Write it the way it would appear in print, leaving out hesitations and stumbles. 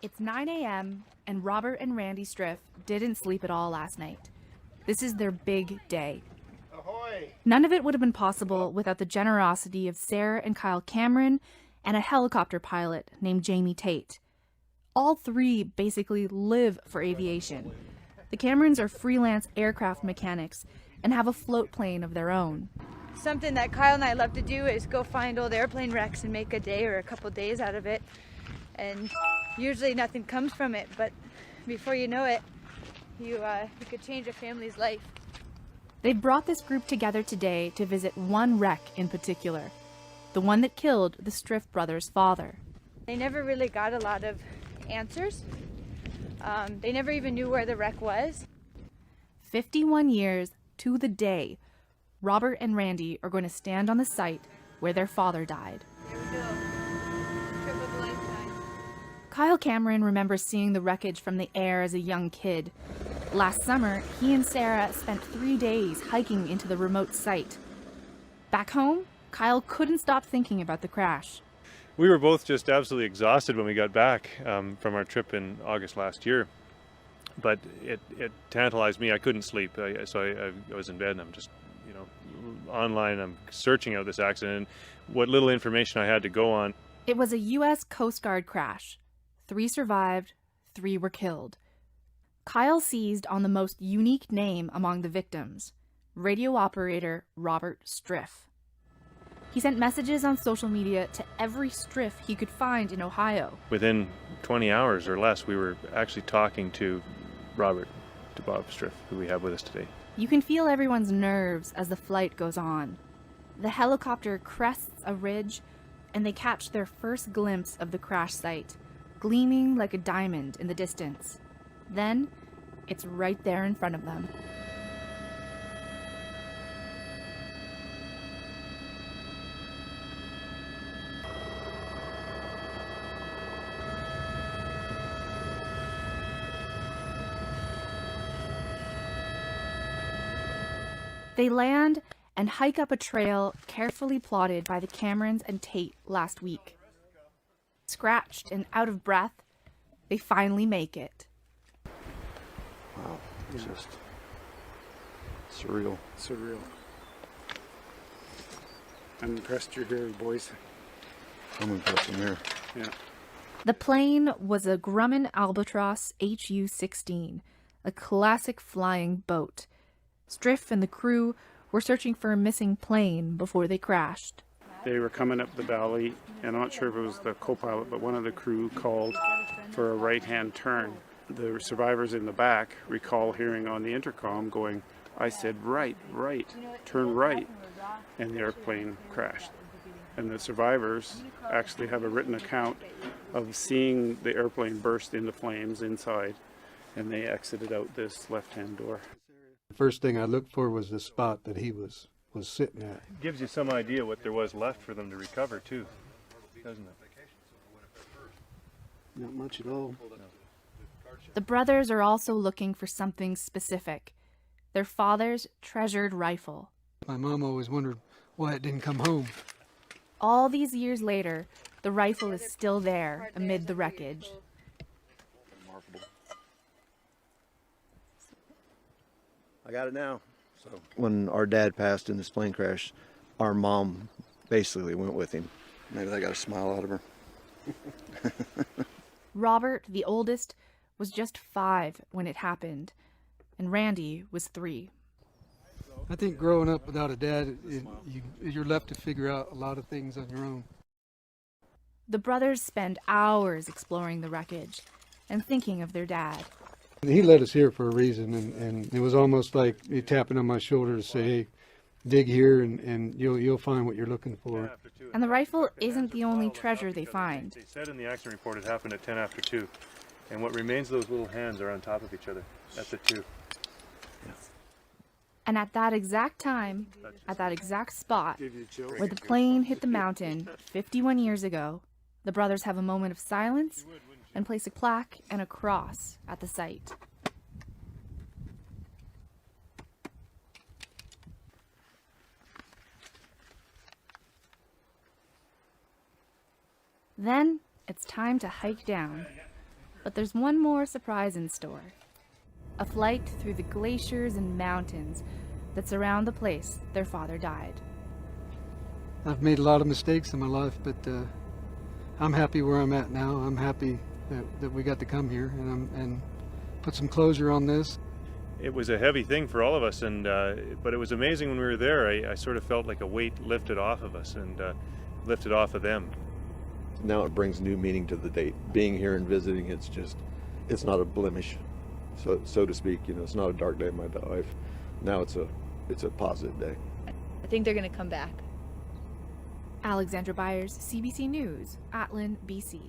It's 9 a.m., and Robert and Randy Striff didn't sleep at all last night. This is their big day. Ahoy! None of it would have been possible without the generosity of Sarah and Kyle Cameron and a helicopter pilot named Jamie Tate. All three basically live for aviation. The Camerons are freelance aircraft mechanics and have a float plane of their own. Something that Kyle and I love to do is go find old airplane wrecks and make a day or a couple days out of it. And usually nothing comes from it, but before you know it, you could change a family's life. They've brought this group together today to visit one wreck in particular, the one that killed the Striff brothers' father. They never really got a lot of answers. They never even knew where the wreck was. 51 years to the day, Robert and Randy are going to stand on the site where their father died. Here we go. Trip of a lifetime. Kyle Cameron remembers seeing the wreckage from the air as a young kid. Last summer, he and Sarah spent 3 days hiking into the remote site. Back home, Kyle couldn't stop thinking about the crash. We were both just absolutely exhausted when we got back from our trip in August last year. But it tantalized me. I couldn't sleep, so I was in bed and I'm just, online. I'm searching out this accident and what little information I had to go on. It was a U.S. Coast Guard crash. 3 survived, 3 were killed. Kyle seized on the most unique name among the victims, radio operator Robert Striff. He sent messages on social media to every Striff he could find in Ohio. Within 20 hours or less, we were actually talking to Bob Striff, who we have with us today. You can feel everyone's nerves as the flight goes on. The helicopter crests a ridge, and they catch their first glimpse of the crash site, gleaming like a diamond in the distance. Then, it's right there in front of them. They land and hike up a trail carefully plotted by the Camerons and Tate last week. Scratched and out of breath, they finally make it. Wow, it's just surreal. Surreal. I'm impressed you're here, boys. I'm impressed I'm here. Yeah. The plane was a Grumman Albatross HU-16, a classic flying boat. Striff and the crew were searching for a missing plane before they crashed. They were coming up the valley, and I'm not sure if it was the co-pilot, but one of the crew called for a right-hand turn. The survivors in the back recall hearing on the intercom going, "I said right, turn right," and the airplane crashed. And the survivors actually have a written account of seeing the airplane burst into flames inside, and they exited out this left-hand door. The first thing I looked for was the spot that he was sitting at. Gives you some idea what there was left for them to recover too, doesn't it? Not much at all. The brothers are also looking for something specific, their father's treasured rifle. My mom always wondered why it didn't come home. All these years later, the rifle is still there amid the wreckage. Remarkable. I got it now. So when our dad passed in this plane crash, our mom basically went with him. Maybe I got a smile out of her. Robert, the oldest, was just 5 when it happened, and Randy was 3. I think growing up without a dad, you're left to figure out a lot of things on your own. The brothers spend hours exploring the wreckage and thinking of their dad. He led us here for a reason, and it was almost like he tapping on my shoulder to say, "Hey, dig here, and you'll find what you're looking for." And the rifle isn't the only treasure they find. They said in the accident report it happened at 10 after 2. And what remains of those little hands are on top of each other at the 2. And at that exact time, at that exact spot, where the plane hit the mountain 51 years ago, the brothers have a moment of silence and place a plaque and a cross at the site. Then it's time to hike down. But there's one more surprise in store. A flight through the glaciers and mountains that surround the place their father died. I've made a lot of mistakes in my life, but I'm happy where I'm at now. I'm happy that we got to come here and put some closure on this. It was a heavy thing for all of us, and but it was amazing when we were there. I sort of felt like a weight lifted off of us and lifted off of them. Now it brings new meaning to the date. Being here and visiting, it's not a blemish, so to speak. You know, it's not a dark day in my life. Now it's a positive day. I think they're going to come back. Alexandra Byers, CBC News, Atlin, BC.